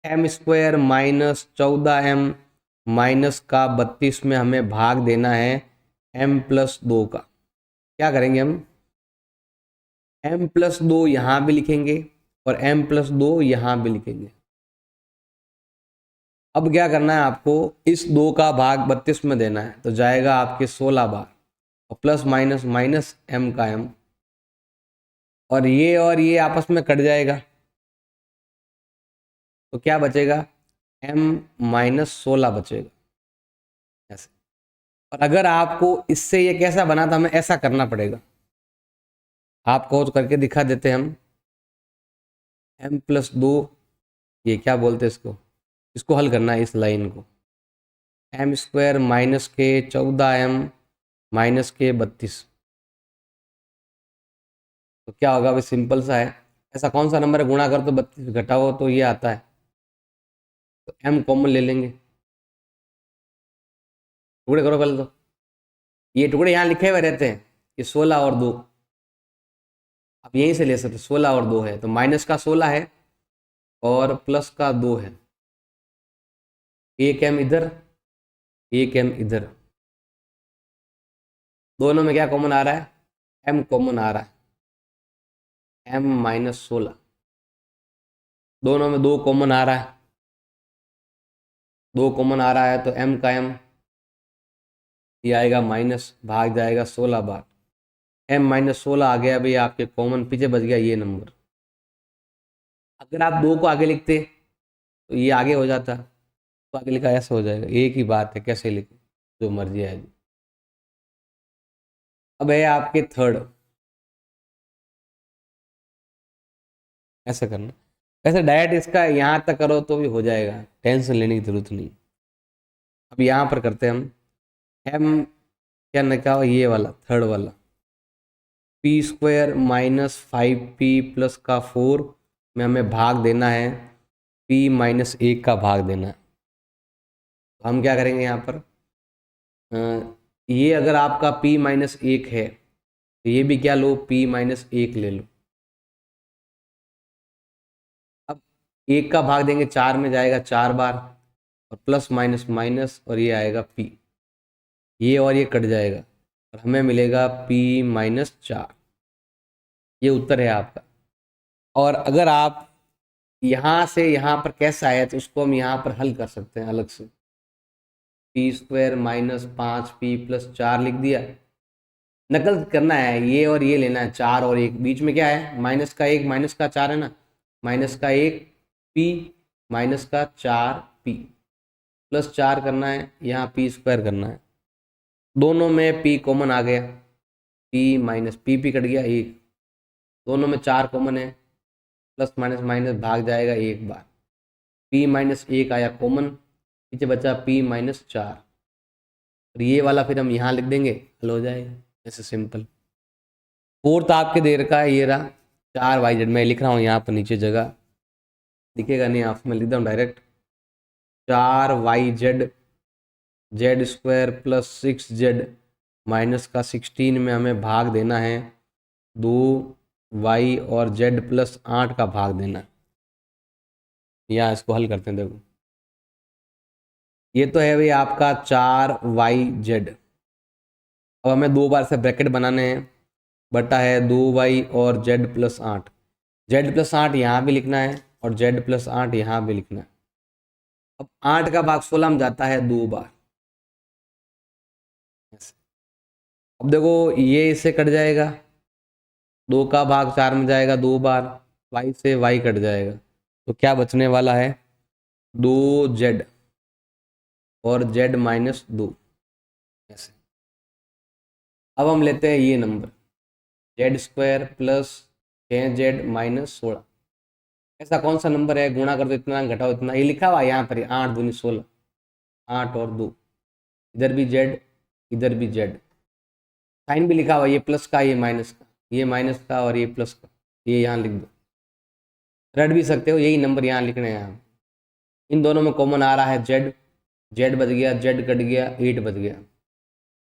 M square minus 14m minus का 32 में हमें भाग देना है m+2 का। क्या करेंगे हम, m+2 यहाँ भी लिखेंगे और m+2 यहाँ भी लिखेंगे। अब क्या करना है आपको, इस 2 का भाग 32 में देना है, तो जाएगा आपके 16 बार, और प्लस माइनस माइनस m का m, और ये आपस में कट जाएगा, तो क्या बचेगा, m-16 बचेगा ऐसे। और अगर आपको इससे ये कैसा बना था, हमें ऐसा करना पड़ेगा। आपको तो करके दिखा देते हैं हम। m+2, ये क्या बोलते हैं इसको, इसको हल करना है इस लाइन को। m स्क्वायर माइनस के 14m माइनस के 32, तो क्या होगा भाई, सिंपल सा है। ऐसा कौन सा नंबर है, गुणा कर तो 32 घटाओ तो ये आता है, तो m कॉमन ले लेंगे। टुकड़े करो पहले तो, ये टुकड़े यहाँ लिखे हुए रहते हैं, ये 16 और 2, आप यहीं से ले सकते, 16 और 2 है, तो माइनस का 16 है और प्लस का 2 है। एक m इधर, एक m इधर, दोनों में क्या कॉमन आ रहा है, m कॉमन आ रहा है, m-16, दोनों में 2 कॉमन आ रहा है, 2 कॉमन आ रहा है, तो m का m, ये आएगा माइनस, भाग जाएगा 16 बार, m-16 आ गया भाई आपके कॉमन, पीछे बच गया ये नंबर। अगर आप 2 को आगे लिखते तो ये आगे हो जाता, तो आगे लिखा ऐसा हो जाएगा, एक ही बात है, कैसे लिखे जो मर्जी है। अब है आपके थर्ड, ऐसा करना, वैसे डायरेक्ट इसका यहाँ तक करो तो भी हो जाएगा, टेंशन लेने की जरूरत नहीं। अब यहाँ पर करते हैं हम, m क्या निकाला, ये वाला थर्ड वाला, P square minus 5p plus का 4 में हमें भाग देना है p-1 का भाग देना है। तो हम क्या करेंगे यहाँ पर, ये अगर आपका p-1 है, तो ये भी क्या लो, p-1 ले लो। अब 1 का भाग देंगे 4 में, जाएगा 4 बार, और प्लस माइनस माइनस, और ये आएगा p, ये और ये कट जाएगा, और हमें मिलेगा p-4। ये उत्तर है आपका। और अगर आप यहाँ से यहाँ पर कैसा आया, तो उसको हम यहाँ पर हल कर सकते हैं अलग से। P square minus 5p plus 4 लिख दिया, नकल करना है, ये और ये लेना है, 4 और 1, बीच में क्या है, माइनस का 1 माइनस का 4 है ना, माइनस का 1 p माइनस का 4p प्लस 4 करना है, यहाँ पी स्क्वायर करना है, दोनों में p कॉमन आ गया, p-p कट गया 1, दोनों में 4 कॉमन है, प्लस माइनस माइनस भाग जाएगा 1 बार, p-1 आया कॉमन, पीछे बचा p-4, और ये वाला फिर हम यहाँ लिख देंगे, हल हो जाएगा ऐसे सिंपल। फोर्थ आपके दे रखा है, ये रहा 4yz, मैं लिख रहा हूँ यहाँ पर नीचे, जगह दिखेगा नहीं, आप मैं लिख दूँ direct, 4yz Z square plus 6z minus का 16 में हमें भाग देना है 2y और z प्लस 8 का भाग देना है। यहाँ इसको हल करते हैं, देखो ये तो है भाई आपका 4yz, अब हमें 2 बार से ब्रैकेट बनाने हैं, बटा है 2y और z प्लस 8, z प्लस 8 यहाँ भी लिखना है और z प्लस 8 यहाँ भी लिखना है। अब 8 का भाग 16 में जाता है 2 बार, अब देखो ये इससे कट जाएगा, 2 का भाग 4 में जाएगा 2 बार, y से y कट जाएगा, तो क्या बचने वाला है, 2z और z-2 ऐसे। अब हम लेते हैं ये number, Z square plus 6z minus 16, ऐसा कौन सा नंबर है, गुणा कर दो इतना, घटाओ इतना, ये लिखा हुआ है यहाँ पर 8 दूनी 16, 8 और 2, इधर भी z, इधर भी z, साइन भी लिखा हुआ, ये प्लस का ये माइनस का, ये माइनस का और ये प्लस का, ये यहाँ लिख दो। रट भी सकते हो, यही नंबर यहाँ लिखने हैं आप। इन दोनों में कॉमन आ रहा है जेड, जेड बच गया, जेड कट गया, 8 बच गया।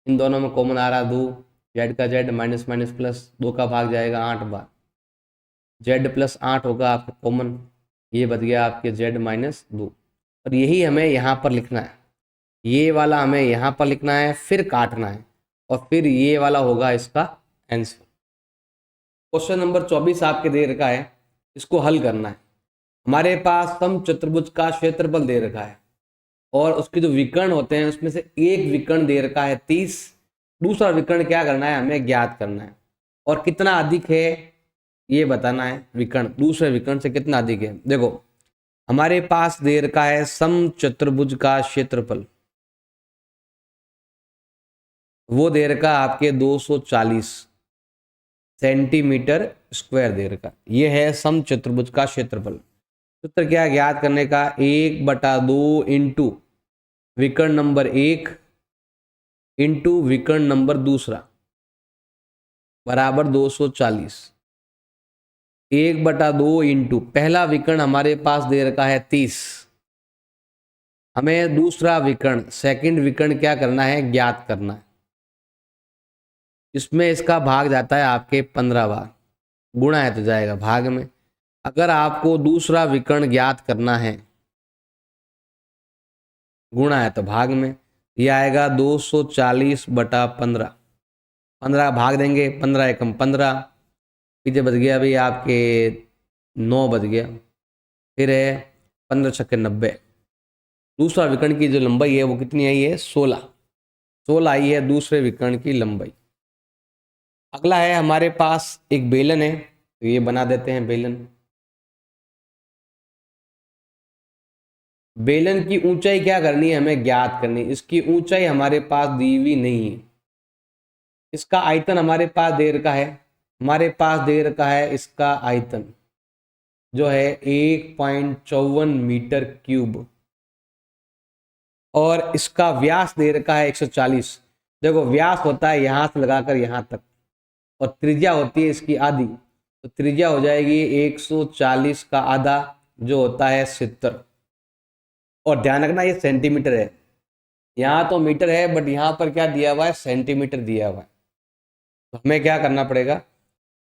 इन दोनों में कॉमन आ रहा 2, जेड का जेड माइनस माइनस प्लस, 2 का भाग जाएगा 8 बार, जेड प्लस 8 होगा आपका कॉमन, ये बच गया आपके जेड माइनस 2। और यही हमें यहाँ पर लिखना है, ये वाला हमें यहाँ पर लिखना है, फिर काटना है, और फिर ये वाला होगा इसका आंसर। क्वेश्चन नंबर 24 आपके दे रखा है, इसको हल करना है। हमारे पास समचतुर्भुज का क्षेत्रफल दे रखा है और उसके जो विकर्ण होते हैं उसमें से एक विकर्ण दे रखा है 30, दूसरा विकर्ण क्या करना है, हमें ज्ञात करना है। और कितना अधिक है ये बताना है, विकर्ण दूसरे विकर्ण से कितना अधिक है। देखो हमारे पास दे रखा है समचतुर्भुज का क्षेत्रफल, वो दे रखा आपके 240 सेंटीमीटर स्क्वायर दे रखा, ये है समचतुर्भुज का क्षेत्रफल। सूत्र क्या ज्ञात करने का, 1/2 इंटू विकर्ण नंबर 1 इंटू विकर्ण नंबर दूसरा बराबर 240। 1/2 इंटू पहला विकर्ण हमारे पास दे रखा है 30, हमें दूसरा विकर्ण सेकंड विकर्ण क्या करना है, ज्ञात करना है। इसमें इसका भाग जाता है आपके 15 बार, गुणा है तो जाएगा भाग में। अगर आपको दूसरा विकर्ण ज्ञात करना है, गुणा है तो भाग में, यह आएगा 240/15, 15 भाग देंगे, 15 एकम 15, पीछे बच गया भाई आपके 9 बच गया, फिर है 15 छक्के 90। दूसरा विकर्ण की जो लंबाई है वो कितनी आई है, 16 आई है दूसरे विकर्ण की लंबाई। अगला है हमारे पास एक बेलन है, तो ये बना देते हैं बेलन। बेलन की ऊंचाई क्या करनी है, हमें ज्ञात करनी है। इसकी ऊंचाई हमारे पास दी हुई नहीं है। इसका आयतन हमारे पास दे रखा है, हमारे पास दे रखा है इसका आयतन जो है 1.54 मीटर क्यूब, और इसका व्यास दे रखा है 140। देखो व्यास होता है यहां से लगाकर यहां तक, और त्रिज्या होती है इसकी आधी, तो त्रिज्या हो जाएगी 140 का आधा जो होता है 70। और ध्यान रखना ये सेंटीमीटर है, यहाँ तो मीटर है बट यहाँ पर क्या दिया हुआ है, सेंटीमीटर दिया हुआ है। तो हमें क्या करना पड़ेगा,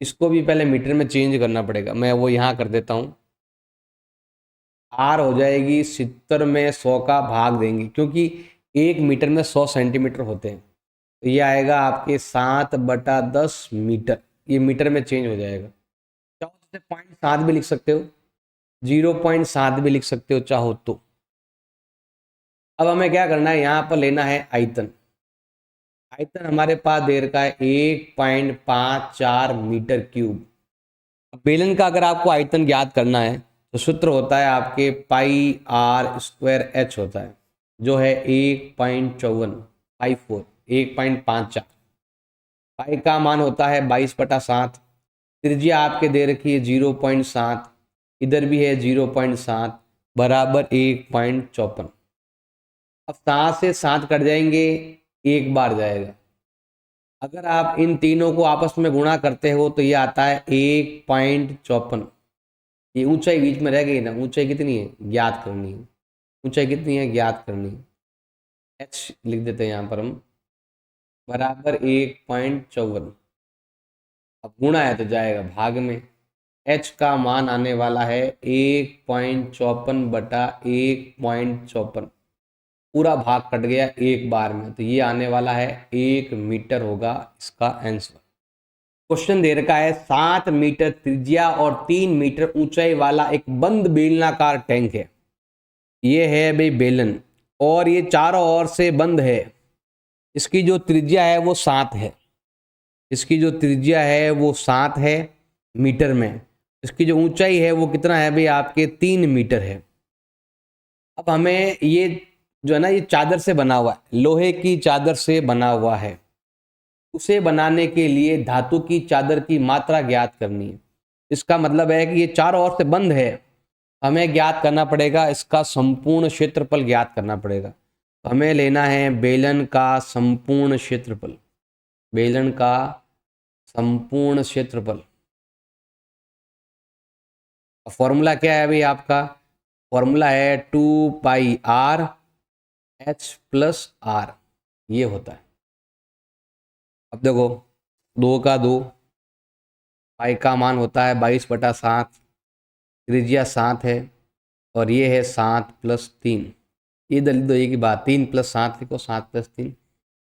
इसको भी पहले मीटर में चेंज करना पड़ेगा, मैं वो यहाँ कर देता हूँ। आर हो जाएगी 70 में 100 का भाग देंगे, क्योंकि 1 मीटर में 100 सेंटीमीटर होते हैं, तो ये आएगा आपके 7/10 मीटर, ये मीटर में चेंज हो जाएगा। चाहो तो 0.7 भी लिख सकते हो, 0.7 भी लिख सकते हो चाहो तो। अब हमें क्या करना है, यहाँ पर लेना है आयतन। आयतन हमारे पास दे रखा है 1.54 मीटर क्यूब। बेलन का अगर आपको आयतन ज्ञात करना है तो सूत्र होता है आपके πr² h होता है, जो है 1.54, 1.54। पाई का मान होता है 22/7। त्रिज्या आपके दे रखी है 0.7, इधर भी है 0.7, बराबर 1.54। अब 7 से 7 कट जाएंगे, एक बार जाएगा। अगर आप इन तीनों को आपस में गुणा करते हो तो ये आता है 1.54। ये ऊंचाई बीच में रह गई ना, ऊंचाई कितनी है ज्ञात करनी है, ऊंचाई कितनी है ज्ञात करनी है, h लिख देते हैं यहाँ पर हम, बराबर 1.54। अब गुणा है तो जाएगा भाग में, h का मान आने वाला है 1.54/1.54, पूरा भाग कट गया एक बार में, तो ये आने वाला है 1 मीटर होगा इसका आंसर। क्वेश्चन दे रखा है 7 मीटर त्रिज्या और 3 मीटर ऊंचाई वाला एक बंद बेलनाकार टैंक है। ये है भाई बेलन, और ये चारों ओर से बंद है। इसकी जो त्रिज्या है वो 7 है, इसकी जो त्रिज्या है वो 7 है मीटर में। इसकी जो ऊंचाई है वो कितना है भाई आपके 3 मीटर है। अब हमें ये जो है ना, ये चादर से बना हुआ है, लोहे की चादर से बना हुआ है, उसे बनाने के लिए धातु की चादर की मात्रा ज्ञात करनी है। इसका मतलब है कि ये चारों ओर से बंद है, हमें ज्ञात करना पड़ेगा इसका संपूर्ण क्षेत्रफल ज्ञात करना पड़ेगा। तो हमें लेना है बेलन का संपूर्ण क्षेत्रफल, बेलन का संपूर्ण क्षेत्रफल। फॉर्मूला क्या है अभी आपका? फॉर्मूला है 2πr h+r, ये होता है। अब देखो 2 का 2, पाई का मान होता है 22/7, त्रिज्या 7 है और ये है 7+3। इधर लिख दो एक ही बात, 3+7 लिखो, 7+3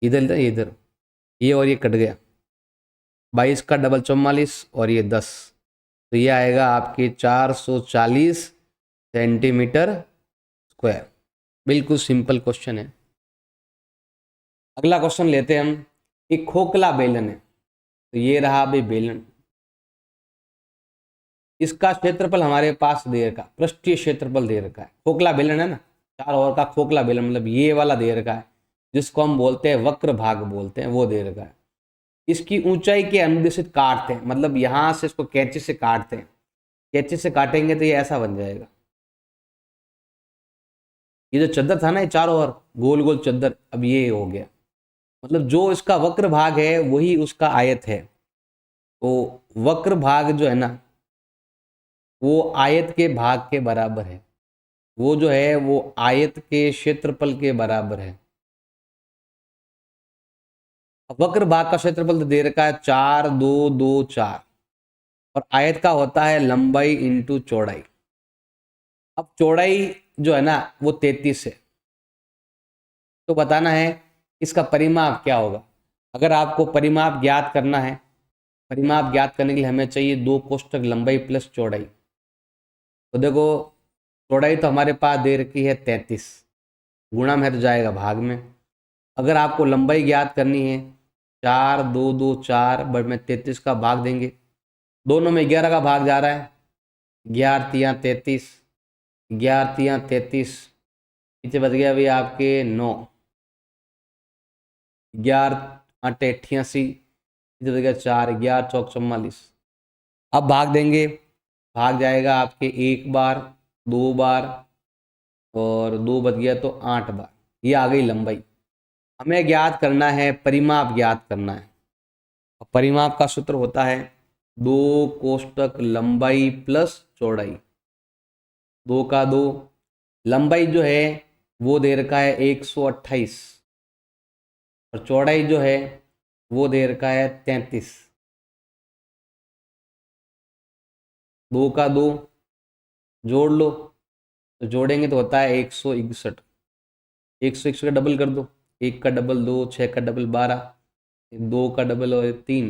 इधर लिखो, इधर ये और ये कट गया, 22 का डबल 44 और ये 10, तो ये आएगा आपके 440 सेंटीमीटर स्क्वायर। बिल्कुल सिंपल क्वेश्चन है। अगला क्वेश्चन लेते हैं हम। एक खोखला बेलन है, तो ये रहा अभी बेलन, इसका क्षेत्रफल हमारे पास दे रखा, पृष्ठीय क्षेत्रफल दे रखा है। खोखला बेलन है ना, चार ओर का खोखला बेलन, मतलब ये वाला दे रखा है जिसको हम बोलते हैं वक्र भाग बोलते हैं, वो दे रखा है। इसकी ऊंचाई के अनुदेशित काटते हैं, मतलब यहां से इसको कैंची से काटते हैं, कैंची से काटेंगे तो ये ऐसा बन जाएगा। ये जो चद्दर था ना, ये चारों ओर गोल गोल चद्दर, अब ये हो गया, मतलब जो इसका वक्र भाग है वही उसका आयत है। तो वक्र भाग जो है ना, वो आयत के भाग के बराबर है, वो जो है वो आयत के क्षेत्रफल के बराबर है। वक्र भाग का क्षेत्रफल तो दे रखा है 4 2 2 4, और आयत का होता है लंबाई इंटू चौड़ाई। अब चौड़ाई जो है ना वो 33 है, तो बताना है इसका परिमाप क्या होगा। अगर आपको परिमाप ज्ञात करना है, परिमाप ज्ञात करने के लिए हमें चाहिए 2 कोष्ठक लंबाई प्लस चौड़ाई। तो देखो चौड़ाई तो हमारे पास दे रखी है 33, गुणा में है तो जाएगा भाग में। अगर आपको लंबाई ज्ञात करनी है, 4 2 2 4 बट में 33 का भाग देंगे, दोनों में 11 का भाग जा रहा है, 11 तियाँ 33, 11 तियाँ 33, पीछे बच गया अभी आपके 9, 11 8 88, पीछे बच गया 4, 11 चौक 44। अब भाग देंगे, भाग जाएगा आपके एक बार, 2 बार और 2 बच गया तो 8 बार। ये आ गई लंबाई। हमें ज्ञात करना है परिमाप, ज्ञात करना है। परिमाप का सूत्र होता है 2 कोष्ठक लंबाई प्लस चौड़ाई, 2 का 2, लंबाई जो है वो दे रखा है 128 और चौड़ाई जो है वो दे रखा है 33। 2 का 2 जोड़ लो, तो जोड़ेंगे तो होता है 161, 161 का डबल कर दो, 1 का डबल 2, 6 का डबल 12, 2 का डबल और 3,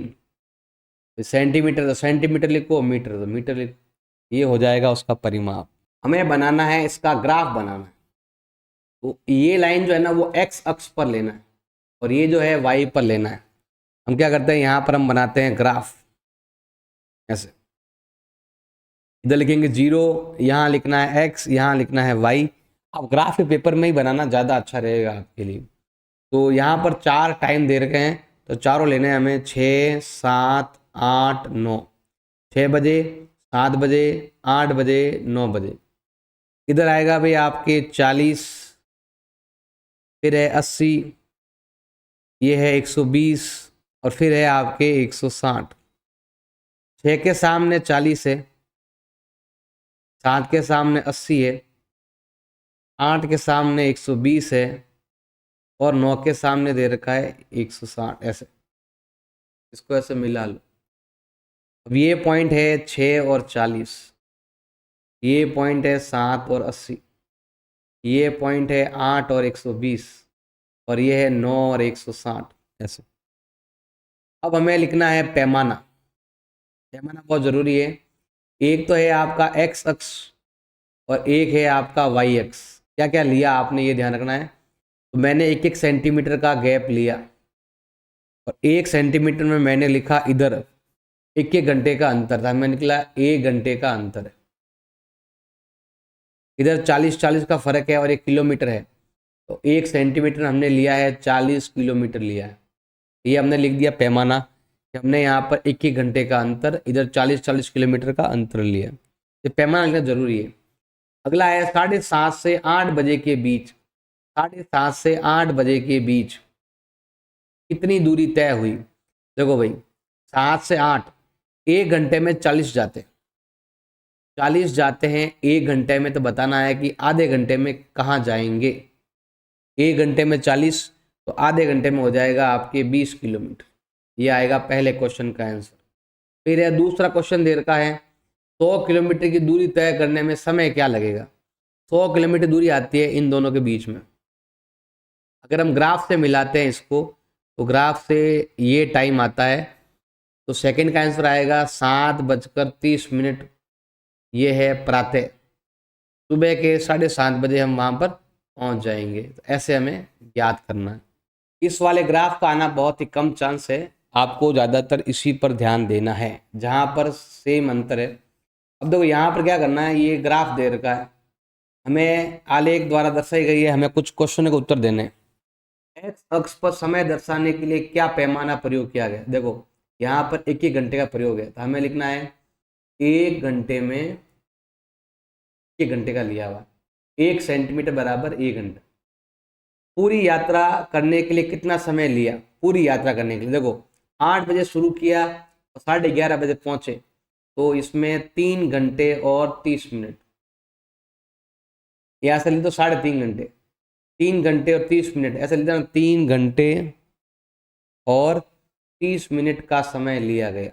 सेंटीमीटर तो सेंटीमीटर लिखो, मीटर तो मीटर लिखो, ये हो जाएगा उसका परिमाप। हमें बनाना है, इसका ग्राफ बनाना है। तो ये लाइन जो है ना वो एक्स अक्ष पर लेना है और ये जो है वाई पर लेना है। हम क्या करते हैं, यहाँ पर हम बनाते हैं ग्राफ, ऐसे इधर लिखेंगे 0, यहाँ लिखना है x, यहाँ लिखना है y। अब ग्राफ के पेपर में ही बनाना ज़्यादा अच्छा रहेगा आपके लिए। तो यहाँ पर 4 टाइम दे रखे हैं, तो चारों लेने हैं हमें, 6 7 8 9, 6 बजे 7 बजे 8 बजे 9 बजे। इधर आएगा भाई आपके 40, फिर है 80, ये है 120 और फिर है आपके 160। 6 के सामने 40 है, 7 के सामने 80 है, 8 के सामने 120 है और 9 के सामने दे रखा है 160। ऐसे इसको ऐसे मिला लो। अब ये पॉइंट है 6 और 40, ये पॉइंट है 7 और 80, ये पॉइंट है 8 और 120 और ये है 9 और 160। ऐसे अब हमें लिखना है पैमाना। पैमाना बहुत ज़रूरी है। एक तो है आपका एक्स अक्ष और एक है आपका वाई अक्ष। क्या क्या लिया आपने ये ध्यान रखना है। तो मैंने 1 1 सेंटीमीटर का गैप लिया और 1 सेंटीमीटर में मैंने लिखा इधर 1 1 घंटे का अंतर था, मैंने निकला 1 घंटे का अंतर है। इधर 40 40 का फर्क है और 1 किलोमीटर है, तो 1 सेंटीमीटर हमने लिया है, 40 किलोमीटर लिया है। ये हमने लिख दिया पैमाना कि हमने यहाँ पर 1 1 घंटे का अंतर, इधर 40 40 किलोमीटर का अंतर लिया। ये पैमाना लिखना जरूरी है। अगला है 7:30 से 8 बजे के बीच, 7:30 से 8 बजे के बीच कितनी दूरी तय हुई। देखो भाई 7 से 8, 1 घंटे में 40 जाते, 40 जाते हैं 1 घंटे में, तो बताना है कि आधे घंटे में कहाँ जाएंगे। 1 घंटे में 40, तो आधे घंटे में हो जाएगा आपके 20 किलोमीटर। ये आएगा पहले क्वेश्चन का आंसर। फिर है दूसरा क्वेश्चन दे रखा है 100 किलोमीटर की दूरी तय करने में समय क्या लगेगा। 100 किलोमीटर दूरी आती है इन दोनों के बीच में। अगर हम ग्राफ से मिलाते हैं इसको, तो ग्राफ से ये टाइम आता है, तो सेकंड का आंसर आएगा 7:30। ये है प्रातः, सुबह के 7:30 बजे हम वहाँ पर पहुँच जाएंगे। तो ऐसे हमें याद करना है। इस वाले ग्राफ का आना बहुत ही कम चांस है, आपको ज़्यादातर इसी पर ध्यान देना है जहाँ पर सेम अंतर है। अब देखो यहाँ पर क्या करना है, ये ग्राफ दे रखा है, हमें आलेख द्वारा दर्शाई गई है, हमें कुछ क्वेश्चन के उत्तर देने हैं। एक्स अक्ष पर समय दर्शाने के लिए क्या पैमाना प्रयोग किया गया। देखो यहाँ पर 1 घंटे का प्रयोग है, तो हमें लिखना है 1 घंटे में 1 घंटे का लिया हुआ, 1 सेंटीमीटर बराबर 1 घंटा। पूरी यात्रा करने के लिए कितना समय लिया। पूरी यात्रा करने के लिए देखो 8 बजे शुरू किया और 11:30 बजे पहुंचे, तो इसमें 3 घंटे और 30 मिनट। या ऐसा लिख दो 3.5 घंटे, 3 घंटे और 30 मिनट, ऐसा लिख दो 3 घंटे और 30 मिनट का समय लिया गया,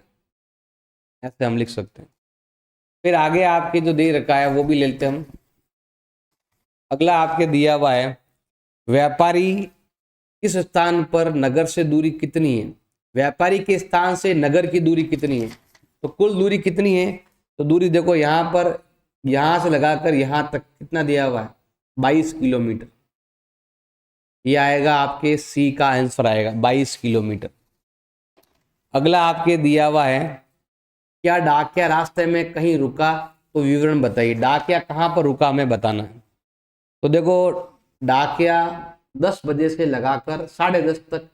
ऐसे हम लिख सकते हैं। फिर आगे आपके जो दे रखा है वो भी ले लेते हैं हम। अगला आपके दिया हुआ है व्यापारी किस स्थान पर नगर से दूरी कितनी है। व्यापारी के स्थान से नगर की दूरी कितनी है, तो कुल दूरी कितनी है। तो दूरी देखो यहाँ पर, यहाँ से लगाकर यहाँ तक कितना दिया हुआ है 22 किलोमीटर। ये आएगा आपके सी का आंसर आएगा 22 किलोमीटर। अगला आपके दिया हुआ है क्या डाकिया रास्ते में कहीं रुका, तो विवरण बताइए। डाकिया कहाँ पर रुका हमें बताना है। तो देखो डाकिया 10 बजे से लगाकर 10:30 तक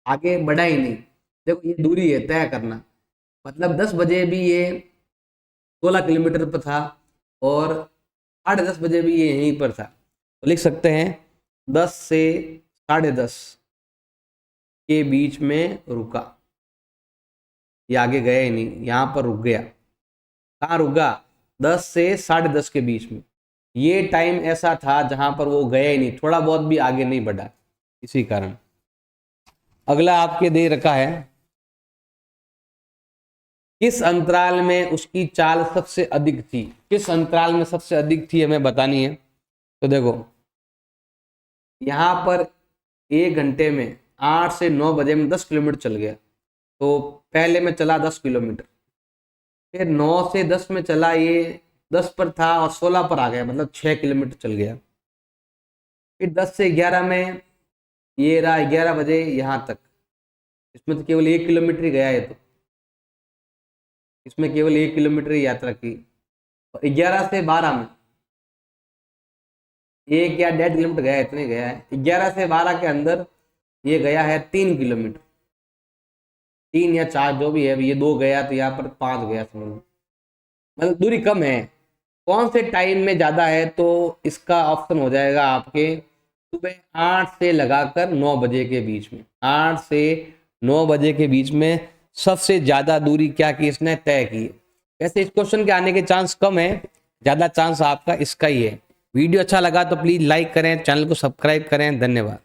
आगे बढ़ा ही नहीं। देखो ये दूरी है तय करना, मतलब 10 बजे भी ये 16 किलोमीटर पर था और 10:30 बजे भी ये यहीं पर था, तो लिख सकते हैं 10 से 10:30 के बीच में रुका। ये आगे गया ही नहीं, यहाँ पर रुक गया। कहाँ रुका, 10 से 10:30 के बीच में। ये टाइम ऐसा था जहां पर वो गया ही नहीं, थोड़ा बहुत भी आगे नहीं बढ़ा, इसी कारण। अगला आपके दे रखा है किस अंतराल में उसकी चाल सबसे अधिक थी। किस अंतराल में सबसे अधिक थी हमें बतानी है। तो देखो यहाँ पर 1 घंटे में 8 से 9 बजे में 10 किलोमीटर चल गया, तो पहले में चला 10 किलोमीटर, फिर 9 से 10 में चला, ये 10 पर था और 16 पर आ गया, मतलब 6 किलोमीटर चल गया। फिर 10 से 11 में ये रहा 11 बजे यहाँ तक, इसमें तो केवल 1 किलोमीटर ही गया है, तो इसमें केवल 1 किलोमीटर ही यात्रा की। और 11 से 12 में 1 या 1.5 किलोमीटर गया है, इतने गया है। 11 से 12 के अंदर ये गया है 3 किलोमीटर, 3 या 4 जो भी है, ये 2 गया तो यहाँ पर 5 गया, समझ लो मतलब दूरी कम है। कौन से टाइम में ज़्यादा है, तो इसका ऑप्शन हो जाएगा आपके सुबह 8 से लगाकर 9 बजे के बीच में। 8 से 9 बजे के बीच में सबसे ज़्यादा दूरी क्या की इसने तय की। वैसे इस क्वेश्चन के आने के चांस कम है, ज़्यादा चांस आपका इसका ही है। वीडियो अच्छा लगा तो प्लीज़ लाइक करें, चैनल को सब्सक्राइब करें। धन्यवाद।